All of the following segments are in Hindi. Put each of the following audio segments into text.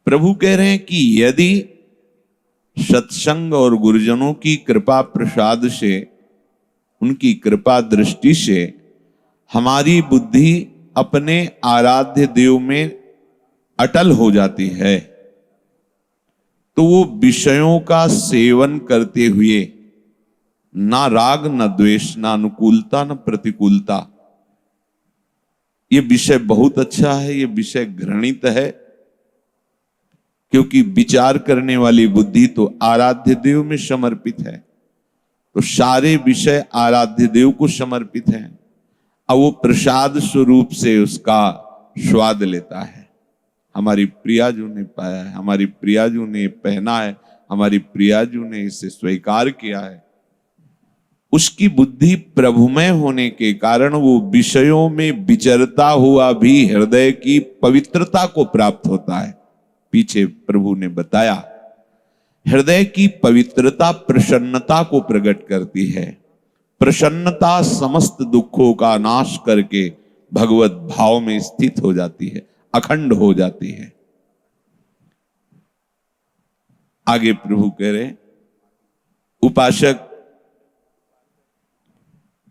प्रभु कह रहे हैं कि यदि सत्संग और गुरुजनों की कृपा प्रसाद से, उनकी कृपा दृष्टि से हमारी बुद्धि अपने आराध्य देव में अटल हो जाती है, तो वो विषयों का सेवन करते हुए ना राग न द्वेष, ना अनुकूलता न प्रतिकूलता, ये विषय बहुत अच्छा है, ये विषय घृणित है, क्योंकि विचार करने वाली बुद्धि तो आराध्य देव में समर्पित है, तो सारे विषय आराध्य देव को समर्पित हैं। अब वो प्रसाद स्वरूप से उसका स्वाद लेता है। हमारी प्रियाजू ने पाया है, हमारी प्रियाजू ने पहना है, हमारी प्रियाजू ने इसे स्वीकार किया है। उसकी बुद्धि प्रभुमय होने के कारण वो विषयों में विचरता हुआ भी हृदय की पवित्रता को प्राप्त होता है। पीछे प्रभु ने बताया, हृदय की पवित्रता प्रसन्नता को प्रकट करती है। प्रसन्नता समस्त दुखों का नाश करके भगवत भाव में स्थित हो जाती है, अखंड हो जाती है। आगे प्रभु कह रहे, उपासक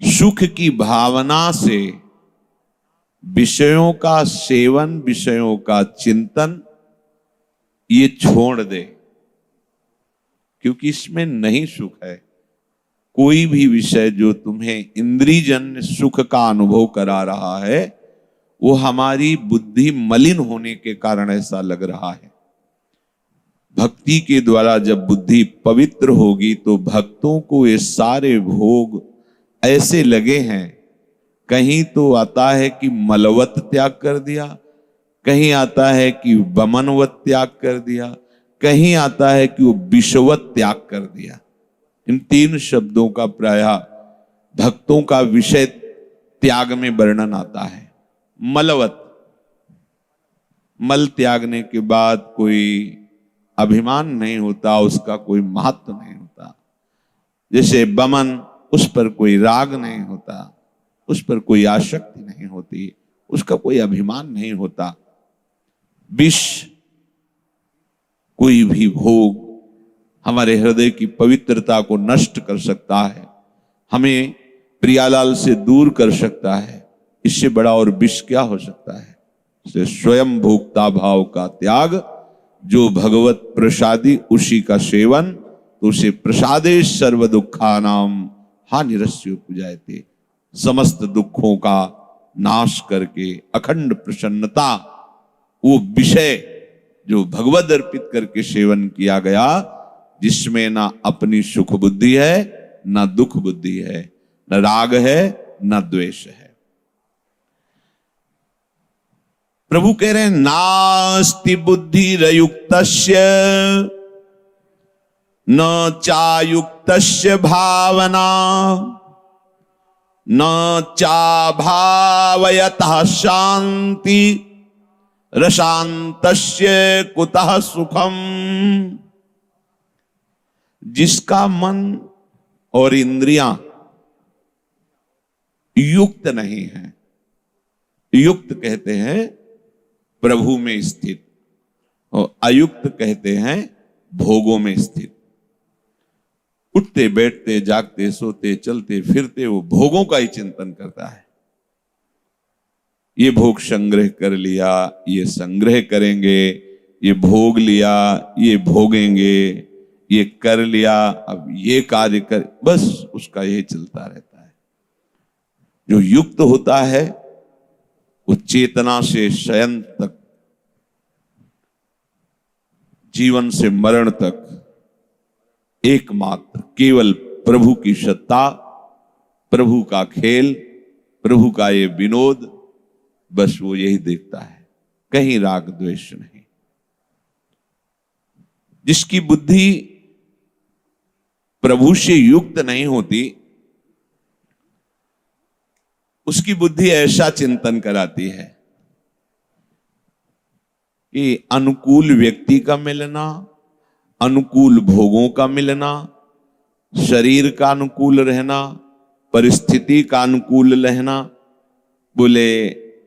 सुख की भावना से विषयों का सेवन, विषयों का चिंतन ये छोड़ दे, क्योंकि इसमें नहीं सुख है। कोई भी विषय जो तुम्हें इंद्रियजन्य सुख का अनुभव करा रहा है, वो हमारी बुद्धि मलिन होने के कारण ऐसा लग रहा है। भक्ति के द्वारा जब बुद्धि पवित्र होगी तो भक्तों को ये सारे भोग ऐसे लगे हैं, कहीं तो आता है कि मलवत त्याग कर दिया, कहीं आता है कि वमनवत त्याग कर दिया, कहीं आता है कि वो विषवत त्याग कर दिया। इन तीन शब्दों का प्रायः भक्तों का विषय त्याग में वर्णन आता है। मलवत, मल त्यागने के बाद कोई अभिमान नहीं होता, उसका कोई महत्व नहीं होता। जैसे वमन, उस पर कोई राग नहीं होता, उस पर कोई आसक्ति नहीं होती, उसका कोई अभिमान नहीं होता। विष, कोई भी भोग हमारे हृदय की पवित्रता को नष्ट कर सकता है, हमें प्रियालाल से दूर कर सकता है। इससे बड़ा और विष क्या हो सकता है। इससे स्वयं भोक्ता भाव का त्याग, जो भगवत प्रसादी उसी का सेवन, तो उसे प्रसादे सर्व दुखानाम हानिरस्य पूजायते, समस्त दुखों का नाश करके अखंड प्रसन्नता, वो विषय जो भगवत अर्पित करके सेवन किया गया, जिसमें ना अपनी सुख बुद्धि है, ना दुख बुद्धि है, न राग है, न द्वेष है। प्रभु कह रहे हैं, नास्ति बुद्धिरयुक्तस्य न चायुक्तस्य भावना न चाभावयतः शांति रशांतस्य कुतः सुखम। जिसका मन और इंद्रियां युक्त नहीं है, युक्त कहते हैं प्रभु में स्थित, और अयुक्त कहते हैं भोगों में स्थित। उठते बैठते जागते सोते चलते फिरते वो भोगों का ही चिंतन करता है। ये भोग संग्रह कर लिया, ये संग्रह करेंगे, ये भोग लिया, ये भोगेंगे, ये कर लिया, अब ये कार्य कर, बस उसका यही चलता रहता है। जो युक्त होता है वो चेतना से शयन तक, जीवन से मरण तक एकमात्र केवल प्रभु की सत्ता, प्रभु का खेल, प्रभु का ये विनोद, बस वो यही देखता है, कहीं राग द्वेष नहीं। जिसकी बुद्धि प्रभु से युक्त नहीं होती, उसकी बुद्धि ऐसा चिंतन कराती है कि अनुकूल व्यक्ति का मिलना, अनुकूल भोगों का मिलना, शरीर का अनुकूल रहना, परिस्थिति का अनुकूल रहना, बोले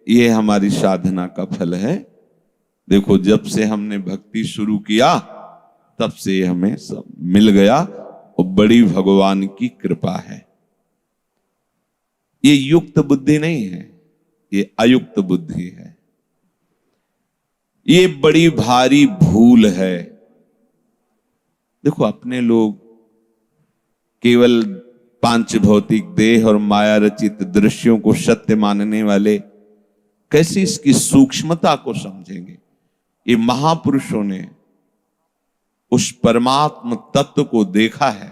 ये हमारी साधना का फल है, देखो, जब से हमने भक्ति शुरू किया तब से हमें सब मिल गया, और बड़ी भगवान की कृपा है। ये युक्त बुद्धि नहीं है, ये अयुक्त बुद्धि है। ये बड़ी भारी भूल है। देखो, अपने लोग केवल पांच भौतिक देह और माया रचित दृश्यों को सत्य मानने वाले कैसे इसकी सूक्ष्मता को समझेंगे। ये महापुरुषों ने उस परमात्म तत्व को देखा है,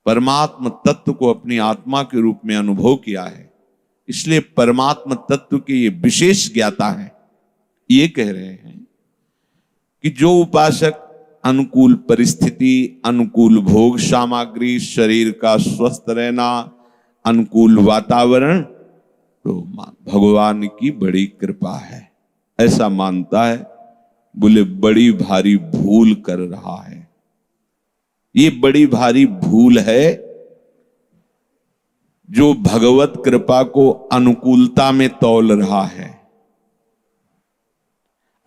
परमात्म तत्व को अपनी आत्मा के रूप में अनुभव किया है, इसलिए परमात्म तत्व के ये विशेष ज्ञाता है। ये कह रहे हैं कि जो उपासक अनुकूल परिस्थिति, अनुकूल भोग सामग्री, शरीर का स्वस्थ रहना, अनुकूल वातावरण, तो भगवान की बड़ी कृपा है ऐसा मानता है, बोले बड़ी भारी भूल कर रहा है। ये बड़ी भारी भूल है जो भगवत कृपा को अनुकूलता में तौल रहा है।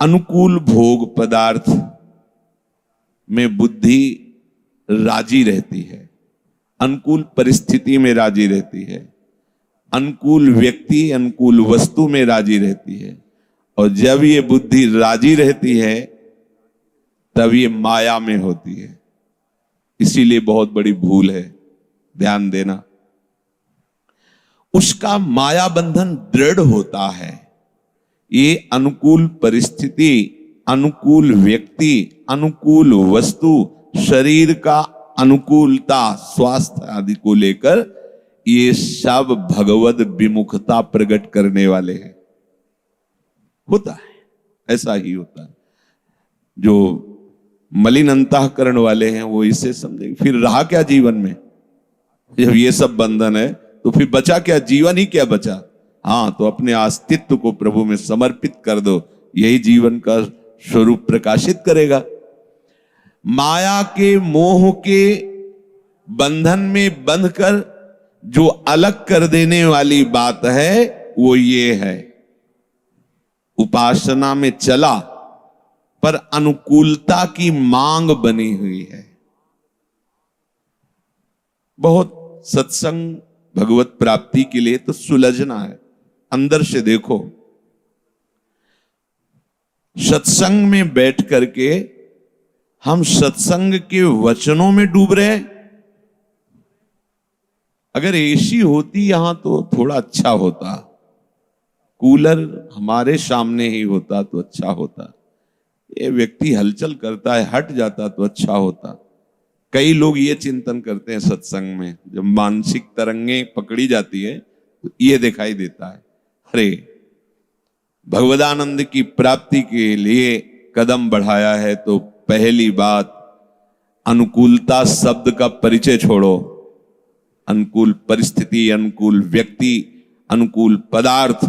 अनुकूल भोग पदार्थ में बुद्धि राजी रहती है, अनुकूल परिस्थिति में राजी रहती है, अनुकूल व्यक्ति, अनुकूल वस्तु में राजी रहती है। और जब ये बुद्धि राजी रहती है तब ये माया में होती है। इसीलिए बहुत बड़ी भूल है, ध्यान देना। उसका माया बंधन दृढ़ होता है। ये अनुकूल परिस्थिति, अनुकूल व्यक्ति, अनुकूल वस्तु, शरीर का अनुकूलता, स्वास्थ्य आदि को लेकर ये सब भगवद विमुखता प्रकट करने वाले हैं। होता है, ऐसा ही होता है। जो मलिन अंतःकरण वाले हैं वो इसे समझेंगे, फिर रहा क्या जीवन में? जब ये सब बंधन है तो फिर बचा क्या? जीवन ही क्या बचा? हाँ, तो अपने अस्तित्व को प्रभु में समर्पित कर दो, यही जीवन का स्वरूप प्रकाशित करेगा। माया के मोह के बंधन में बंधकर जो अलग कर देने वाली बात है वो ये है, उपासना में चला पर अनुकूलता की मांग बनी हुई है। बहुत सत्संग भगवत प्राप्ति के लिए तो सुलझना है, अंदर से देखो। सत्संग में बैठ करके हम सत्संग के वचनों में डूब रहे हैं। अगर एसी होती यहां तो थोड़ा अच्छा होता, कूलर हमारे सामने ही होता तो अच्छा होता। ये व्यक्ति हलचल करता है, हट जाता तो अच्छा होता। कई लोग ये चिंतन करते हैं सत्संग में, जब मानसिक तरंगे पकड़ी जाती है तो ये दिखाई देता है, अरे भगवदानंद की प्राप्ति के लिए कदम बढ़ाया है तो पहली बात अनुकूलता शब्द का परिचय छोड़ो। अनुकूल परिस्थिति, अनुकूल व्यक्ति, अनुकूल पदार्थ,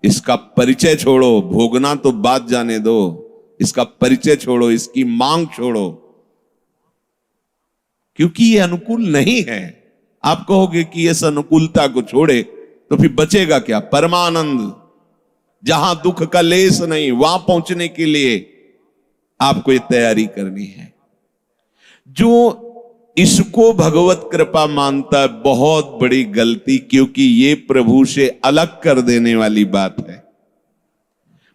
इसका परिचय छोड़ो। भोगना तो बात जाने दो, इसका परिचय छोड़ो, इसकी मांग छोड़ो, क्योंकि ये अनुकूल नहीं है। आप कहोगे कि इस अनुकूलता को छोड़े तो फिर बचेगा क्या? परमानंद, जहां दुख का लेस नहीं, वहां पहुंचने के लिए आपको ये तैयारी करनी है। जो इसको भगवत कृपा मानता है, बहुत बड़ी गलती, क्योंकि ये प्रभु से अलग कर देने वाली बात है।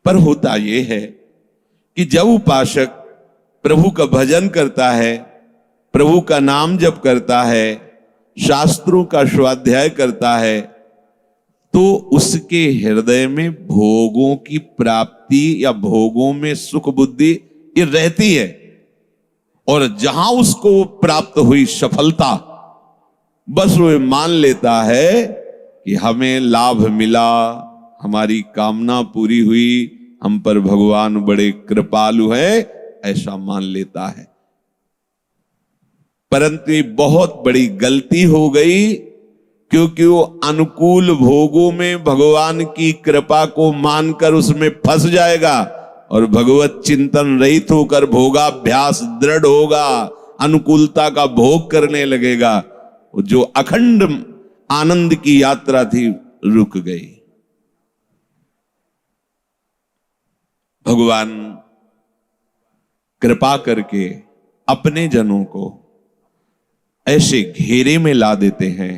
पर होता यह है कि जब उपासक प्रभु का भजन करता है, प्रभु का नाम जप करता है, शास्त्रों का स्वाध्याय करता है, तो उसके हृदय में भोगों की प्राप्ति या भोगों में सुख बुद्धि ये रहती है। और जहां उसको प्राप्त हुई सफलता, बस वो मान लेता है कि हमें लाभ मिला, हमारी कामना पूरी हुई, हम पर भगवान बड़े कृपालु हैं, ऐसा मान लेता है। परंतु ये बहुत बड़ी गलती हो गई, क्योंकि वो अनुकूल भोगों में भगवान की कृपा को मानकर उसमें फंस जाएगा और भगवत चिंतन रहित होकर भोगाभ्यास दृढ़ होगा, अनुकूलता का भोग करने लगेगा। जो अखंड आनंद की यात्रा थी रुक गई। भगवान कृपा करके अपने जनों को ऐसे घेरे में ला देते हैं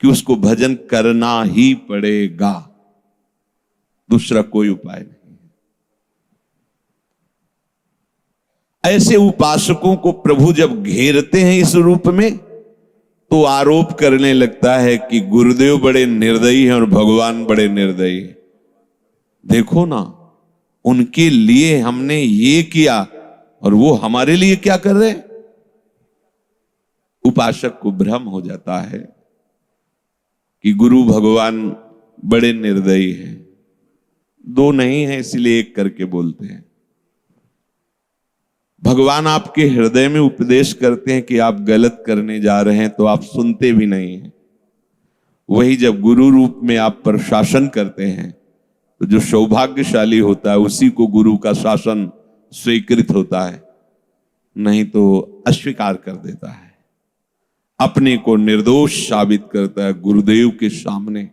कि उसको भजन करना ही पड़ेगा, दूसरा कोई उपाय नहीं। ऐसे उपासकों को प्रभु जब घेरते हैं इस रूप में, तो आरोप करने लगता है कि गुरुदेव बड़े निर्दयी हैं और भगवान बड़े निर्दयी हैं। देखो ना, उनके लिए हमने ये किया और वो हमारे लिए क्या कर रहे हैं। उपासक को भ्रम हो जाता है कि गुरु भगवान बड़े निर्दयी हैं। दो नहीं है इसलिए एक करके बोलते हैं। भगवान आपके हृदय में उपदेश करते हैं कि आप गलत करने जा रहे हैं, तो आप सुनते भी नहीं हैं। वही जब गुरु रूप में आप पर शासन करते हैं, तो जो सौभाग्यशाली होता है उसी को गुरु का शासन स्वीकृत होता है, नहीं तो अस्वीकार कर देता है, अपने को निर्दोष साबित करता है। गुरुदेव के सामने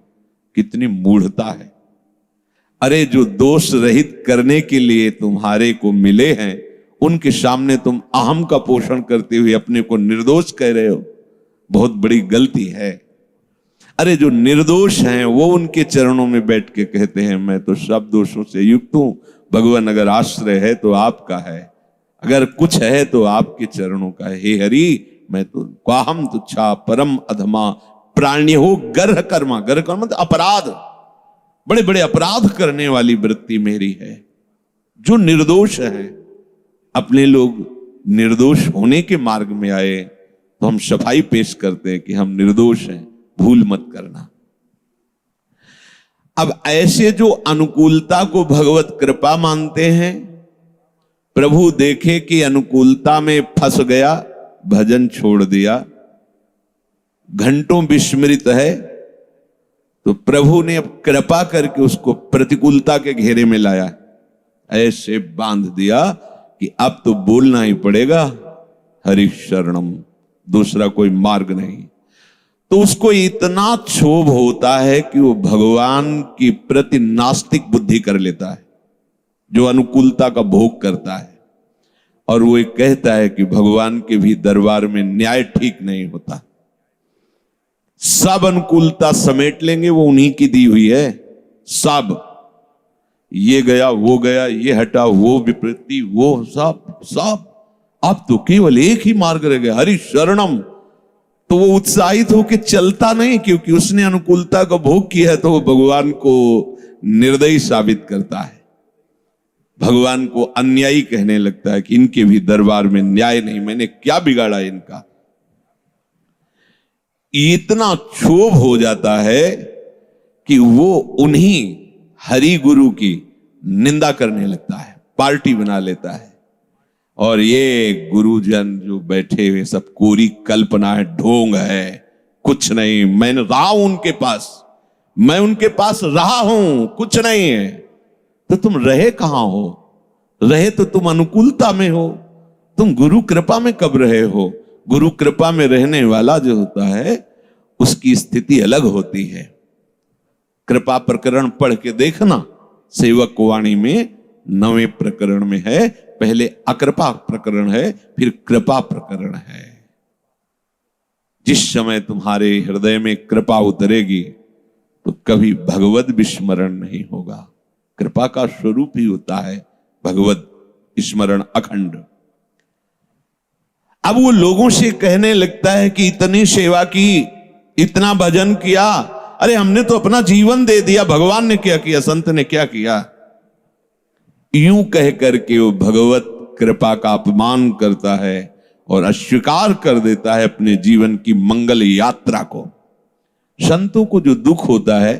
कितनी मूढ़ता है। अरे जो दोष रहित करने के लिए तुम्हारे को मिले हैं, उनके सामने तुम अहम का पोषण करते हुए अपने को निर्दोष कह रहे हो, बहुत बड़ी गलती है। अरे जो निर्दोष हैं वो उनके चरणों में बैठ के कहते हैं मैं तो सब दोषों से युक्त हूं, भगवान अगर आश्रय है तो आपका है, अगर कुछ है तो आपके चरणों का है। हे हरि, मैं तो क्वाहम तुच्छा परम अधमा प्राण्यो गर्ह कर्मा। गर्ह कर्म मतलब अपराध, बड़े बड़े अपराध करने वाली वृत्ति मेरी है। जो निर्दोष है, अपने लोग निर्दोष होने के मार्ग में आए तो हम सफाई पेश करते हैं कि हम निर्दोष हैं, भूल मत करना। अब ऐसे जो अनुकूलता को भगवत कृपा मानते हैं, प्रभु देखे कि अनुकूलता में फंस गया, भजन छोड़ दिया, घंटों विस्मृत है, तो प्रभु ने अब कृपा करके उसको प्रतिकूलता के घेरे में लाया, ऐसे बांध दिया कि अब तो बोलना ही पड़ेगा हरि शरणम, दूसरा कोई मार्ग नहीं। तो उसको इतना क्षोभ होता है कि वो भगवान की प्रति नास्तिक बुद्धि कर लेता है, जो अनुकूलता का भोग करता है, और वो एक कहता है कि भगवान के भी दरबार में न्याय ठीक नहीं होता। सब अनुकूलता समेट लेंगे, वो उन्हीं की दी हुई है। सब, ये गया वो गया, ये हटा वो विपत्ति, वो सब सब, अब तो केवल एक ही मार्ग रह गया, हरि शरणम। तो वो उत्साहित होकर चलता नहीं, क्योंकि उसने अनुकूलता का भोग किया है, तो वो भगवान को निर्दयी साबित करता है, भगवान को अन्यायी कहने लगता है कि इनके भी दरबार में न्याय नहीं, मैंने क्या बिगाड़ा इनका। इतना क्षोभ हो जाता है कि वो उन्हीं हरि गुरु की निंदा करने लगता है, पार्टी बना लेता है। और ये गुरुजन जो बैठे हुए सब कोरी कल्पना है, ढोंग है, कुछ नहीं, मैंने रहा हूं उनके पास, मैं उनके पास रहा हूं, कुछ नहीं है। तो तुम रहे कहां हो? रहे तो तुम अनुकूलता में हो, तुम गुरु कृपा में कब रहे हो? गुरु कृपा में रहने वाला जो होता है उसकी स्थिति अलग होती है। कृपा प्रकरण पढ़ के देखना, सेवक वाणी में 9वें प्रकरण में है, पहले अकृपा प्रकरण है, फिर कृपा प्रकरण है। जिस समय तुम्हारे हृदय में कृपा उतरेगी तो कभी भगवत विस्मरण नहीं होगा। कृपा का स्वरूप ही होता है भगवत स्मरण अखंड। अब वो लोगों से कहने लगता है कि इतनी सेवा की, इतना भजन किया, अरे हमने तो अपना जीवन दे दिया, भगवान ने क्या किया, संत ने क्या किया? यूं कह करके वो भगवत कृपा का अपमान करता है और अस्वीकार कर देता है अपने जीवन की मंगल यात्रा को। संतों को जो दुख होता है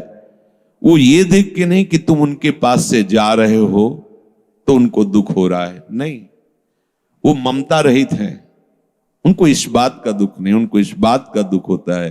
वो ये देख के नहीं कि तुम उनके पास से जा रहे हो तो उनको दुख हो रहा है, नहीं, वो ममता रहित है, उनको इस बात का दुख नहीं, उनको इस बात का दुख होता है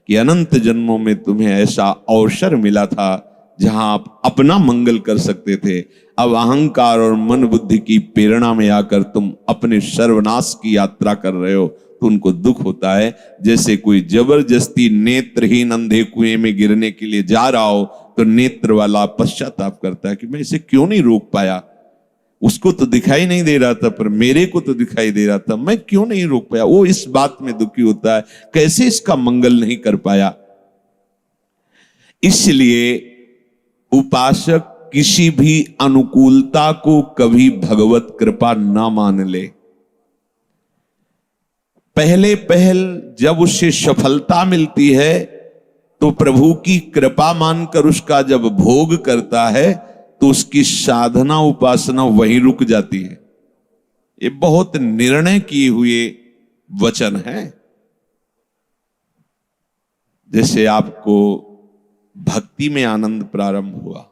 कि अनंत जन्मों में तुम्हें ऐसा अवसर मिला था जहां आप अपना मंगल कर सकते थे, अब अहंकार और मन बुद्धि की प्रेरणा में आकर तुम अपने सर्वनाश की यात्रा कर रहे हो, तो उनको दुख होता है। जैसे कोई जबरदस्ती नेत्रहीन अंधे कुएं में गिरने के लिए जा रहा हो तो नेत्र वाला पश्चाताप करता है कि मैं इसे क्यों नहीं रोक पाया, उसको तो दिखाई नहीं दे रहा था पर मेरे को तो दिखाई दे रहा था, मैं क्यों नहीं रोक पाया। वो इस बात में दुखी होता है, कैसे इसका मंगल नहीं कर पाया। इसलिए उपासक किसी भी अनुकूलता को कभी भगवत कृपा ना मान ले। पहले पहल जब उससे सफलता मिलती है तो प्रभु की कृपा मानकर उसका जब भोग करता है तो उसकी साधना उपासना वहीं रुक जाती है। ये बहुत निर्णय किए हुए वचन है। जैसे आपको भक्ति में आनंद प्रारंभ हुआ,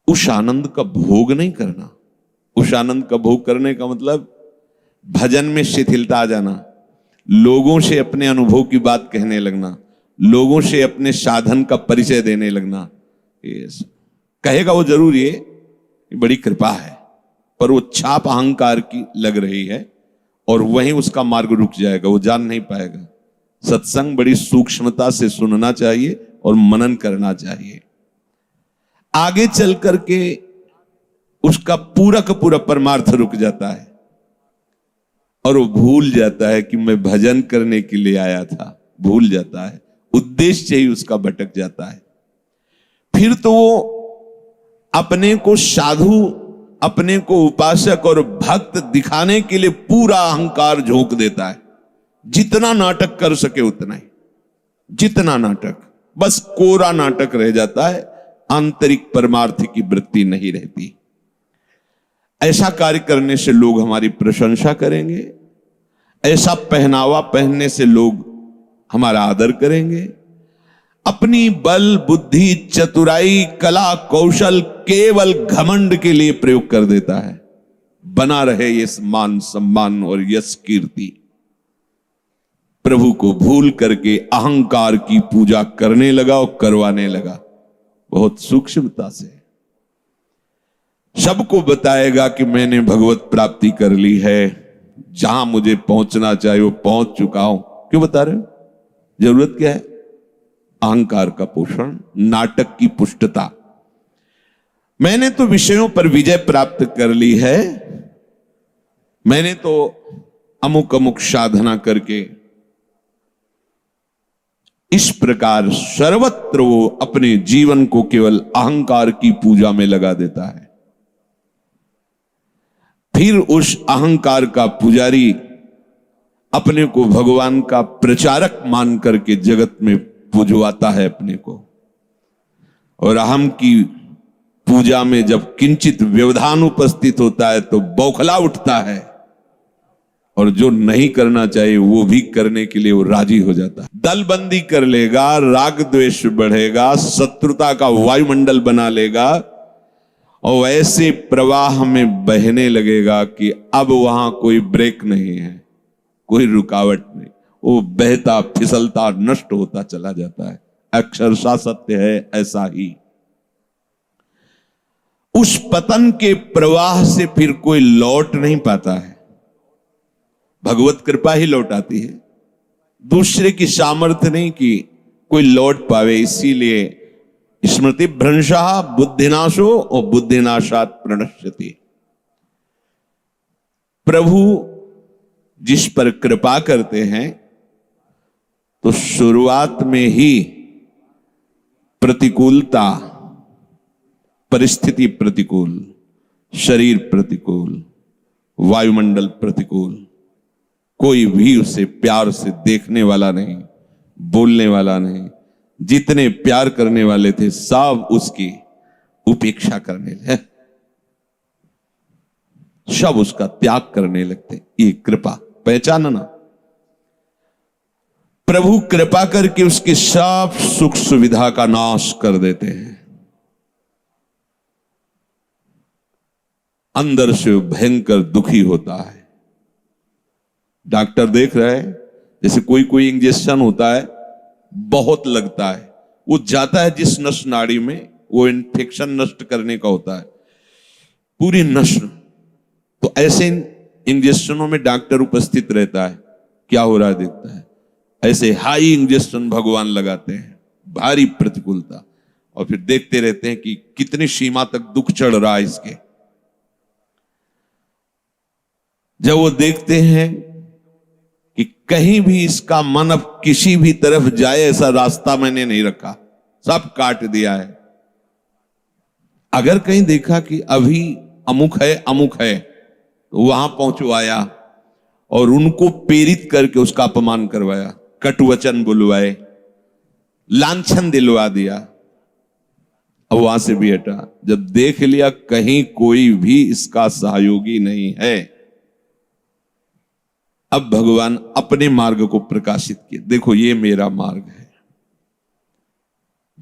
उस आनंद का भोग नहीं करना। उस आनंद का भोग करने का मतलब भजन में शिथिलता आ जाना, लोगों से अपने अनुभव की बात कहने लगना, लोगों से अपने साधन का परिचय देने लगना। कहेगा वो जरूर ये बड़ी कृपा है, पर वो छाप अहंकार की लग रही है और वहीं उसका मार्ग रुक जाएगा, वो जान नहीं पाएगा। सत्संग बड़ी सूक्ष्मता से सुनना चाहिए और मनन करना चाहिए। आगे चल करके उसका पूरा का पूरा परमार्थ रुक जाता है और वो भूल जाता है कि मैं भजन करने के लिए आया था। भूल जाता है, उद्देश्य ही उसका भटक जाता है। फिर तो वो अपने को साधु, अपने को उपासक और भक्त दिखाने के लिए पूरा अहंकार झोंक देता है। जितना नाटक कर सके उतना ही, जितना नाटक, बस कोरा नाटक रह जाता है, आंतरिक परमार्थ की वृत्ति नहीं रहती। ऐसा कार्य करने से लोग हमारी प्रशंसा करेंगे, ऐसा पहनावा पहनने से लोग हमारा आदर करेंगे। अपनी बल बुद्धि चतुराई कला कौशल केवल घमंड के लिए प्रयोग कर देता है। बना रहे ये मान सम्मान और यश कीर्ति। प्रभु को भूल करके अहंकार की पूजा करने लगा और करवाने लगा, बहुत सूक्ष्मता से। सबको बताएगा कि मैंने भगवत प्राप्ति कर ली है, जहां मुझे पहुंचना चाहिए वो पहुंच चुका हूं। क्यों बता रहे हो? जरूरत क्या है? अहंकार का पोषण, नाटक की पुष्टता। मैंने तो विषयों पर विजय प्राप्त कर ली है, मैंने तो अमुक अमुक साधना करके। इस प्रकार सर्वत्र वो अपने जीवन को केवल अहंकार की पूजा में लगा देता है। फिर उस अहंकार का पुजारी अपने को भगवान का प्रचारक मान करके जगत में पुजवाता है अपने को। और अहम की पूजा में जब किंचित व्यवधान उपस्थित होता है तो बौखला उठता है, और जो नहीं करना चाहिए वो भी करने के लिए वो राजी हो जाता है। दलबंदी कर लेगा, राग द्वेष बढ़ेगा, शत्रुता का वायुमंडल बना लेगा और ऐसे प्रवाह में बहने लगेगा कि अब वहां कोई ब्रेक नहीं है, कोई रुकावट नहीं। वो बहता फिसलता नष्ट होता चला जाता है। अक्षरशः सत्य है ऐसा ही। उस पतन के प्रवाह से फिर कोई लौट नहीं पाता है, भगवत कृपा ही लौट आती है। दूसरे की सामर्थ्य नहीं कि कोई लौट पावे। इसीलिए स्मृति भ्रंशः बुद्धिनाशो और बुद्धिनाशात् प्रणश्यति। प्रभु जिस पर कृपा करते हैं तो शुरुआत में ही प्रतिकूलता, परिस्थिति प्रतिकूल, शरीर प्रतिकूल, वायुमंडल प्रतिकूल, कोई भी उसे प्यार से देखने वाला नहीं, बोलने वाला नहीं। जितने प्यार करने वाले थे सब उसकी उपेक्षा करने लगे, सब उसका त्याग करने लगते। ये कृपा पहचानना। प्रभु कृपा करके उसके सब सुख सुविधा का नाश कर देते हैं। अंदर से भयंकर दुखी होता है। डॉक्टर देख रहा है, जैसे कोई कोई इंजेक्शन होता है, बहुत लगता है, वो जाता है जिस नस नाड़ी में, वो इन्फेक्शन नष्ट करने का होता है, पूरी नस। तो ऐसे इंजेक्शनों में डॉक्टर उपस्थित रहता है, क्या हो रहा है देखता है। ऐसे हाई इंजेक्शन भगवान लगाते हैं, भारी प्रतिकूलता, और फिर देखते रहते हैं कि कितनी सीमा तक दुख चढ़ रहा है इसके। जब वो देखते हैं कि कहीं भी इसका मन अब किसी भी तरफ जाए ऐसा रास्ता मैंने नहीं रखा, सब काट दिया है। अगर कहीं देखा कि अभी अमुक है तो वहां पहुंचवाया और उनको प्रेरित करके उसका अपमान करवाया, कटुवचन बुलवाए, लांछन दिलवा दिया। अब वहां से भी हटा। जब देख लिया कहीं कोई भी इसका सहयोगी नहीं है, अब भगवान अपने मार्ग को प्रकाशित किए। देखो ये मेरा मार्ग है।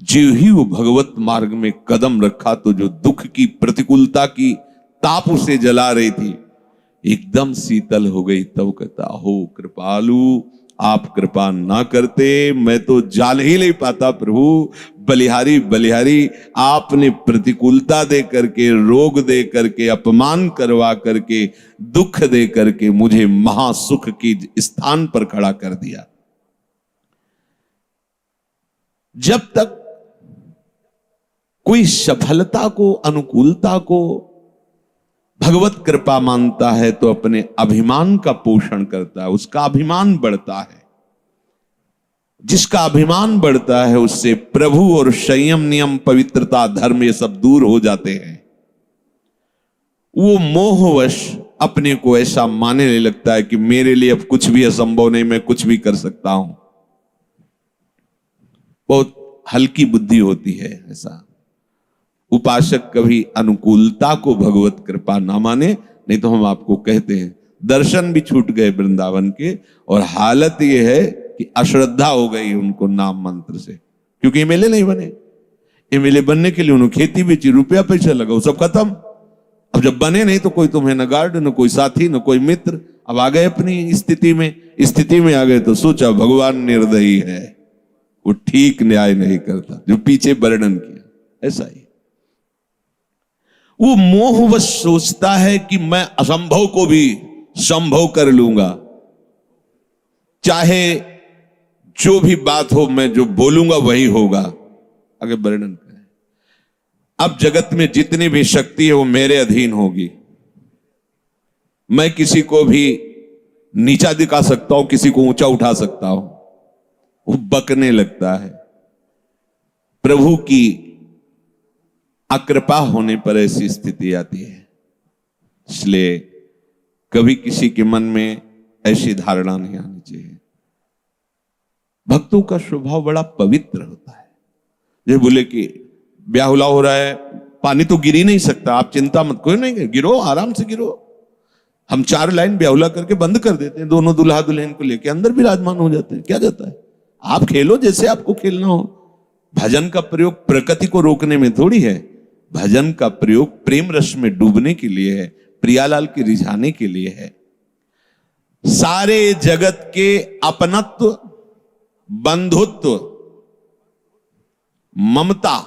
जो ही वो भगवत मार्ग में कदम रखा तो जो दुख की प्रतिकूलता की ताप उसे जला रही थी एकदम शीतल हो गई। तब कहता, हो कृपालु, आप कृपा ना करते मैं तो जान ही नहीं पाता प्रभु। बलिहारी बलिहारी, आपने प्रतिकूलता दे करके, रोग दे करके, अपमान करवा करके, दुख दे करके मुझे महासुख की स्थान पर खड़ा कर दिया। जब तक कोई सफलता को, अनुकूलता को भगवत कृपा मानता है तो अपने अभिमान का पोषण करता है, उसका अभिमान बढ़ता है। जिसका अभिमान बढ़ता है उससे प्रभु और संयम, नियम, पवित्रता, धर्म ये सब दूर हो जाते हैं। वो मोहवश अपने को ऐसा मानने लगता है कि मेरे लिए अब कुछ भी असंभव नहीं, मैं कुछ भी कर सकता हूं। बहुत हल्की बुद्धि होती है ऐसा। उपासक कभी अनुकूलता को भगवत कृपा ना माने, नहीं तो हम आपको कहते हैं दर्शन भी छूट गए वृंदावन के, और हालत यह है कि अश्रद्धा हो गई उनको नाम मंत्र से, क्योंकि एमएलए नहीं बने। एमएलए बनने के लिए उन्होंने खेती बेची, रुपया पैसा लगा, सब खत्म। अब जब बने नहीं तो कोई तुम्हें न गार्ड, न कोई साथी, न कोई मित्र। अब आ गए अपनी स्थिति में आ गए तो सोचा भगवान निर्दयी है, वो ठीक न्याय नहीं करता, जो पीछे वर्णन किया। ऐसा ही वो मोहवश सोचता है कि मैं असंभव को भी संभव कर लूंगा, चाहे जो भी बात हो, मैं जो बोलूंगा वही होगा। आगे वर्णन करें, अब जगत में जितनी भी शक्ति है वो मेरे अधीन होगी। मैं किसी को भी नीचा दिखा सकता हूं, किसी को ऊंचा उठा सकता हूं। वो बकने लगता है। प्रभु की अकृपा होने पर ऐसी स्थिति आती है। इसलिए कभी किसी के मन में ऐसी धारणा नहीं आनी चाहिए। भक्तों का स्वभाव बड़ा पवित्र होता है। जो बोले कि ब्याहुला हो रहा है, पानी तो गिर ही नहीं सकता, आप चिंता मत, कोई नहीं, गिरो, आराम से गिरो। हम 4 लाइन ब्याहुला करके बंद कर देते हैं, दोनों दुल्हा दुल्हन को लेके अंदर विराजमान हो जाते हैं। क्या जाता है, आप खेलो जैसे आपको खेलना हो। भजन का प्रयोग प्रकृति को रोकने में थोड़ी है। भजन का प्रयोग प्रेम रस में डूबने के लिए है, प्रियालाल के रिझाने के लिए है। सारे जगत के अपनत्व, बंधुत्व, ममता,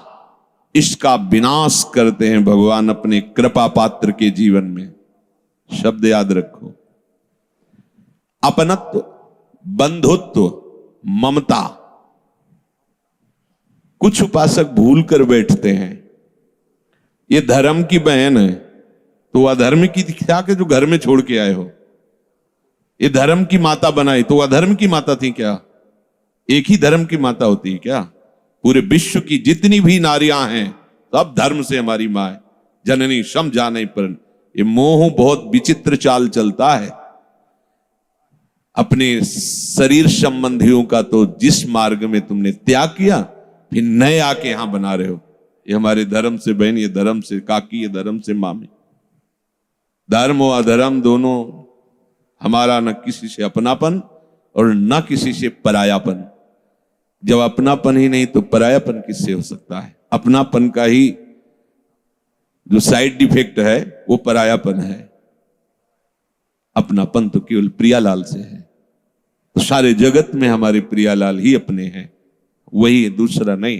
इसका विनाश करते हैं भगवान अपने कृपा पात्र के जीवन में। शब्द याद रखो, अपनत्व, बंधुत्व, ममता। कुछ उपासक भूल कर बैठते हैं, ये धर्म की बहन है तो अधर्म की क्या के जो घर में छोड़ के आए हो। ये धर्म की माता बनाई तो अधर्म की माता थी क्या? एक ही धर्म की माता होती है क्या? पूरे विश्व की जितनी भी नारियां हैं सब धर्म से हमारी मां है। जननी सम जाने पर। ये मोह बहुत विचित्र चाल चलता है। अपने शरीर संबंधियों का तो जिस मार्ग में तुमने त्याग किया, फिर नए आके यहां बना रहे हो। ये हमारे धर्म से बहन, ये धर्म से काकी, ये धर्म से मामी। धर्म और अधर्म दोनों हमारा, न किसी से अपनापन और न किसी से परायापन। जब अपनापन ही नहीं तो परायापन किससे हो सकता है? अपनापन का ही जो साइड इफेक्ट है वो परायापन है। अपनापन तो केवल प्रियालाल से है। तो सारे जगत में हमारे प्रियालाल ही अपने हैं, वही है, दूसरा नहीं।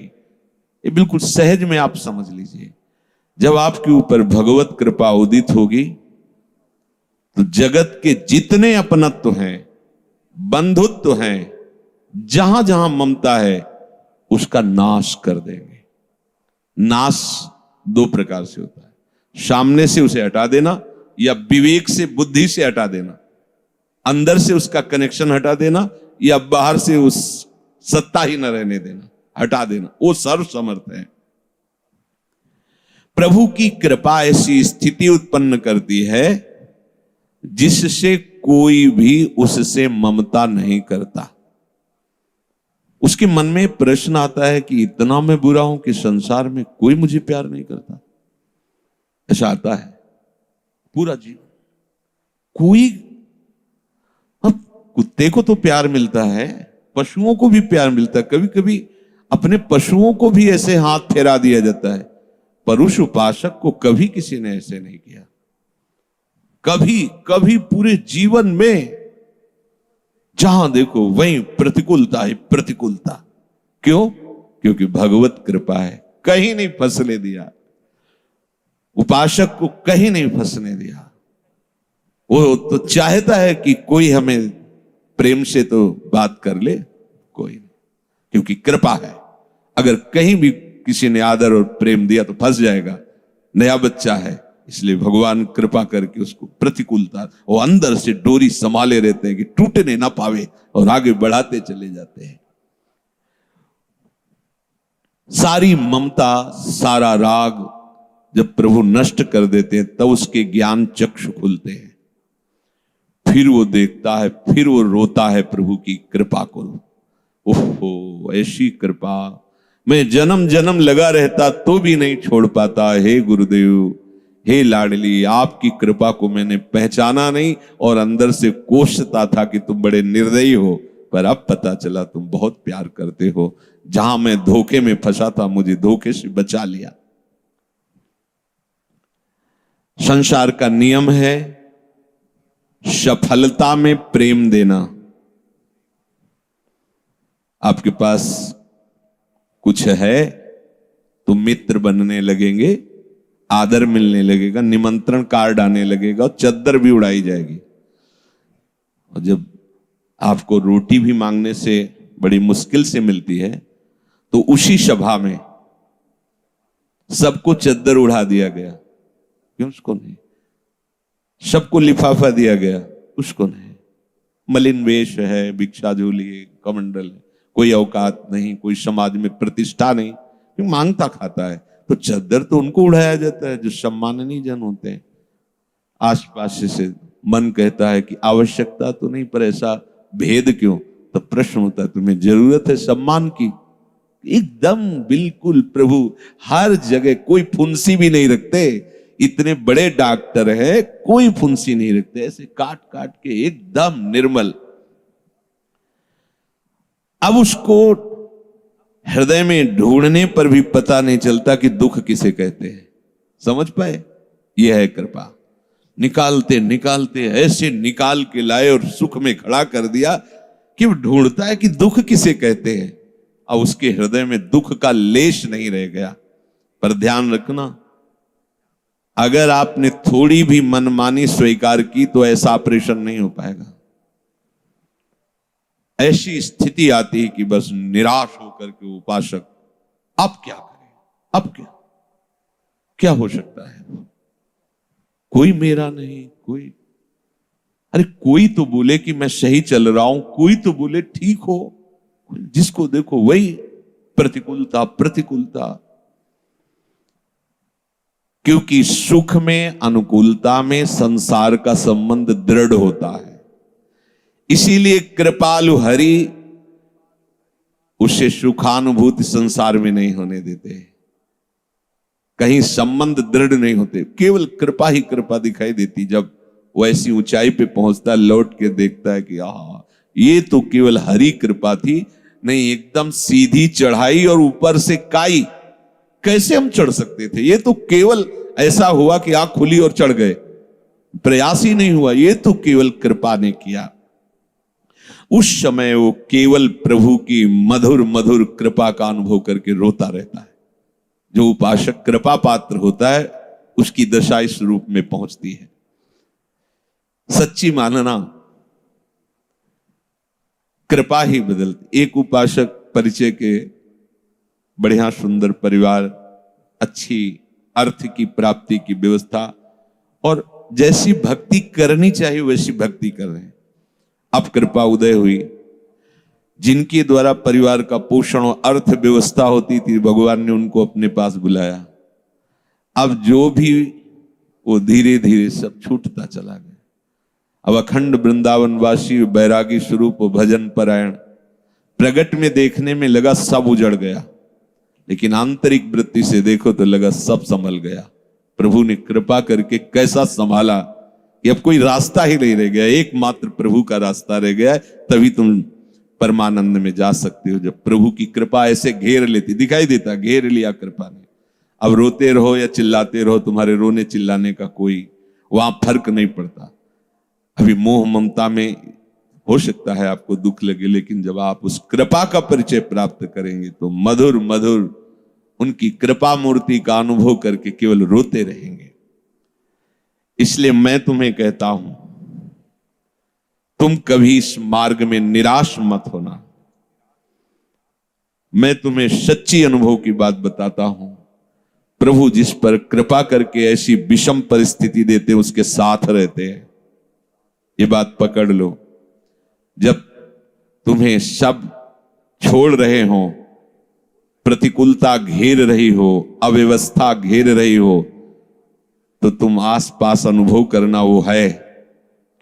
ये बिल्कुल सहज में आप समझ लीजिए। जब आपके ऊपर भगवत कृपा उदित होगी तो जगत के जितने अपनत्व हैं, बंधुत्व हैं, जहां जहां ममता है उसका नाश कर देंगे। नाश दो प्रकार से होता है, सामने से उसे हटा देना या विवेक से, बुद्धि से हटा देना, अंदर से उसका कनेक्शन हटा देना या बाहर से उस सत्ता ही न रहने देना, हटा देना। वो सर्व समर्थ है। प्रभु की कृपा ऐसी स्थिति उत्पन्न करती है जिससे कोई भी उससे ममता नहीं करता। उसके मन में प्रश्न आता है कि इतना मैं बुरा हूं कि संसार में कोई मुझे प्यार नहीं करता। ऐसा आता है पूरा जीवन। कोई, अब कुत्ते को तो प्यार मिलता है, पशुओं को भी प्यार मिलता है, कभी कभी अपने पशुओं को भी ऐसे हाथ फेरा दिया जाता है, पर उस उपासक को कभी किसी ने ऐसे नहीं किया। कभी कभी पूरे जीवन में जहां देखो वहीं प्रतिकूलता ही प्रतिकूलता। क्यों? क्योंकि भगवत कृपा है, कहीं नहीं फंसने दिया, उपासक को कहीं नहीं फंसने दिया। वो तो चाहता है कि कोई हमें प्रेम से तो बात कर ले, कोई नहीं, क्योंकि कृपा है। अगर कहीं भी किसी ने आदर और प्रेम दिया तो फंस जाएगा, नया बच्चा है, इसलिए भगवान कृपा करके उसको प्रतिकूलता, वो अंदर से डोरी संभाले रहते हैं कि टूटने ना पावे और आगे बढ़ाते चले जाते हैं। सारी ममता, सारा राग जब प्रभु नष्ट कर देते हैं तब उसके ज्ञान चक्षु खुलते हैं। फिर वो देखता है, फिर वो रोता है प्रभु की कृपा को। ओहो, ऐसी कृपा मैं जन्म जन्म लगा रहता तो भी नहीं छोड़ पाता। हे गुरुदेव, हे लाडली, आपकी कृपा को मैंने पहचाना नहीं और अंदर से कोसता था कि तुम बड़े निर्दयी हो, पर अब पता चला तुम बहुत प्यार करते हो। जहां मैं धोखे में फंसा था, मुझे धोखे से बचा लिया। संसार का नियम है सफलता में प्रेम देना। आपके पास कुछ है तो मित्र बनने लगेंगे, आदर मिलने लगेगा, निमंत्रण कार्ड आने लगेगा और चद्दर भी उड़ाई जाएगी। और जब आपको रोटी भी मांगने से बड़ी मुश्किल से मिलती है तो उसी सभा में सबको चद्दर उड़ा दिया गया, क्यों? उसको नहीं। सबको लिफाफा दिया गया, उसको नहीं। मलिन वेश है, भिक्षा झोली है, कमंडल है, कोई औकात नहीं, कोई समाज में प्रतिष्ठा नहीं, मांगता खाता है, तो चद्दर तो उनको उड़ाया जाता है जो सम्माननीय जन होते हैं। आसपास से मन कहता है कि आवश्यकता तो नहीं, पर ऐसा भेद क्यों? तो प्रश्न होता है, तुम्हें जरूरत है सम्मान की? एकदम बिल्कुल प्रभु हर जगह, कोई फुंसी भी नहीं रखते। इतने बड़े डॉक्टर है, कोई फुंसी नहीं रखते, ऐसे काट काट के एकदम निर्मल। अब उसको हृदय में ढूंढने पर भी पता नहीं चलता कि दुख किसे कहते हैं। समझ पाए? यह है कृपा। निकालते निकालते ऐसे निकाल के लाए और सुख में खड़ा कर दिया कि वो ढूंढता है कि दुख किसे कहते हैं। अब उसके हृदय में दुख का लेश नहीं रह गया। पर ध्यान रखना, अगर आपने थोड़ी भी मनमानी स्वीकार की तो ऐसा ऑपरेशन नहीं हो पाएगा। ऐसी स्थिति आती है कि बस निराश होकर के उपासक अब क्या करे, अब क्या क्या हो सकता है? कोई मेरा नहीं, कोई, अरे कोई तो बोले कि मैं सही चल रहा हूं, कोई तो बोले ठीक हो, जिसको देखो वही प्रतिकूलता प्रतिकूलता। क्योंकि सुख में, अनुकूलता में संसार का संबंध दृढ़ होता है। इसीलिए कृपालु हरि उसे सुखानुभूति संसार में नहीं होने देते। कहीं संबंध दृढ़ नहीं होते, केवल कृपा ही कृपा दिखाई देती। जब वो ऐसी ऊंचाई पे पहुंचता, लौट के देखता है कि आहा, ये तो केवल हरि कृपा थी। नहीं, एकदम सीधी चढ़ाई और ऊपर से काई। कैसे हम चढ़ सकते थे? ये तो केवल ऐसा हुआ कि आंख खुली और चढ़ गए, प्रयास ही नहीं हुआ। ये तो केवल कृपा ने किया। उस समय वो केवल प्रभु की मधुर मधुर कृपा का अनुभव करके रोता रहता है। जो उपासक कृपा पात्र होता है उसकी दशा इस रूप में पहुंचती है। सच्ची मानना, कृपा ही बदलती। एक उपासक परिचय के बढ़िया सुंदर परिवार अच्छी अर्थ की प्राप्ति की व्यवस्था, और जैसी भक्ति करनी चाहिए वैसी भक्ति कर रहे हैं। अब कृपा उदय हुई, जिनके द्वारा परिवार का पोषण और अर्थ व्यवस्था होती थी, भगवान ने उनको अपने पास बुलाया। अब जो भी वो धीरे धीरे सब छूटता चला गया। अब अखंड वृंदावनवासी बैरागी स्वरूप भजन परायण प्रगट में देखने में लगा सब उजड़ गया, लेकिन आंतरिक वृत्ति से देखो तो लगा सब संभल गया। प्रभु ने कृपा करके कैसा संभाला कि अब कोई रास्ता ही नहीं रह गया, एकमात्र प्रभु का रास्ता रह गया है। तभी तुम परमानंद में जा सकते हो, जब प्रभु की कृपा ऐसे घेर लेती, दिखाई देता घेर लिया कृपा ने। अब रोते रहो या चिल्लाते रहो, तुम्हारे रोने चिल्लाने का कोई वहां फर्क नहीं पड़ता। अभी मोह ममता में हो सकता है आपको दुख लगे, लेकिन जब आप उस कृपा का परिचय प्राप्त करेंगे तो मधुर मधुर उनकी कृपा मूर्ति का अनुभव करके केवल रोते रहेंगे। इसलिए मैं तुम्हें कहता हूं, तुम कभी इस मार्ग में निराश मत होना। मैं तुम्हें सच्ची अनुभव की बात बताता हूं, प्रभु जिस पर कृपा करके ऐसी विषम परिस्थिति देते उसके साथ रहते हैं। ये बात पकड़ लो। जब तुम्हें सब छोड़ रहे हो, प्रतिकूलता घेर रही हो, अव्यवस्था घेर रही हो, तो तुम आसपास अनुभव करना वो है,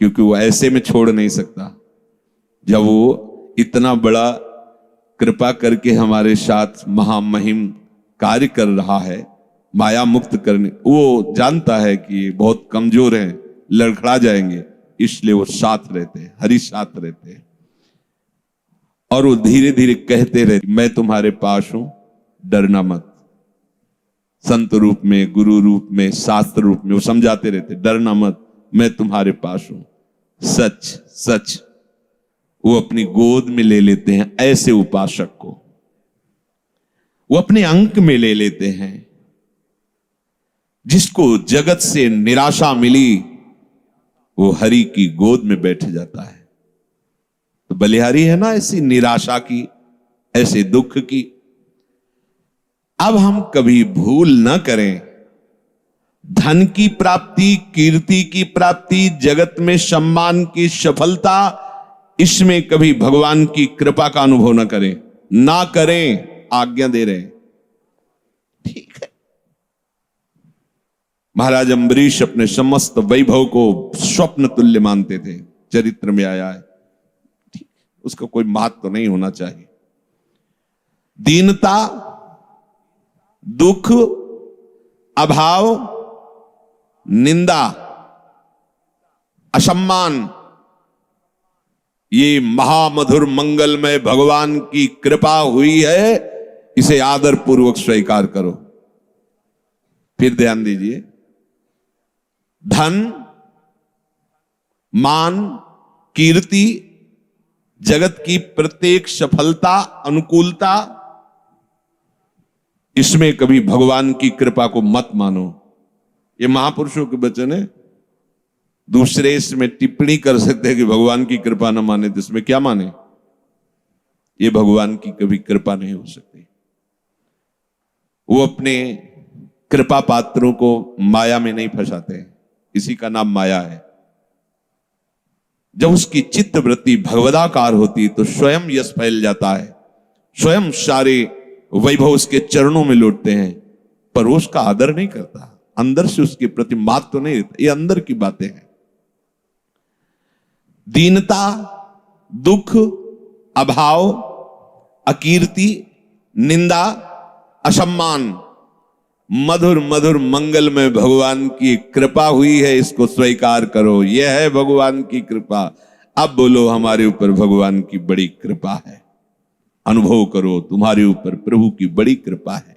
क्योंकि वो ऐसे में छोड़ नहीं सकता। जब वो इतना बड़ा कृपा करके हमारे साथ महामहिम कार्य कर रहा है, माया मुक्त करने, वो जानता है कि बहुत कमजोर हैं, लड़खड़ा जाएंगे, इसलिए वो साथ रहते हैं, हरि साथ रहते हैं। और वो धीरे धीरे कहते रहते, मैं तुम्हारे पास हूं, डरना मत। संत रूप में, गुरु रूप में, शास्त्र रूप में वो समझाते रहते, डरना मत, मैं तुम्हारे पास हूं। सच सच वो अपनी गोद में ले लेते हैं ऐसे उपासक को, वो अपने अंक में ले लेते हैं। जिसको जगत से निराशा मिली वो हरि की गोद में बैठ जाता है। तो बलिहारी है ना ऐसी निराशा की, ऐसे दुख की। अब हम कभी भूल न करें, धन की प्राप्ति, कीर्ति की प्राप्ति, जगत में सम्मान की सफलता, इसमें कभी भगवान की कृपा का अनुभव न करें, ना करें, आज्ञा दे रहे हैं। ठीक है, महाराज अम्बरीश अपने समस्त वैभव को स्वप्न तुल्य मानते थे, चरित्र में आया है। ठीक, उसका कोई महत्व तो नहीं होना चाहिए। दीनता, दुख, अभाव, निंदा, असम्मान, ये महामधुर मंगलमय भगवान की कृपा हुई है, इसे आदर पूर्वक स्वीकार करो। फिर ध्यान दीजिए, धन, मान, कीर्ति, जगत की प्रत्येक सफलता, अनुकूलता, इसमें कभी भगवान की कृपा को मत मानो। ये महापुरुषों के वचन है। दूसरे इसमें टिप्पणी कर सकते हैं कि भगवान की कृपा न माने, तो इसमें क्या माने? ये भगवान की कभी कृपा नहीं हो सकती। वो अपने कृपा पात्रों को माया में नहीं फंसाते, इसी का नाम माया है। जब उसकी चित्त वृत्ति भगवदाकार होती तो स्वयं यश फैल जाता है, स्वयं सारे वैभव उसके चरणों में लौटते हैं, पर वो उसका आदर नहीं करता, अंदर से उसके प्रति महत्व तो नहीं रहता। ये अंदर की बातें हैं। दीनता, दुख, अभाव, अकीर्ति, निंदा, असम्मान, मधुर मधुर मंगलमय भगवान की कृपा हुई है, इसको स्वीकार करो। यह है भगवान की कृपा। अब बोलो, हमारे ऊपर भगवान की बड़ी कृपा है। अनुभव करो, तुम्हारे ऊपर प्रभु की बड़ी कृपा है।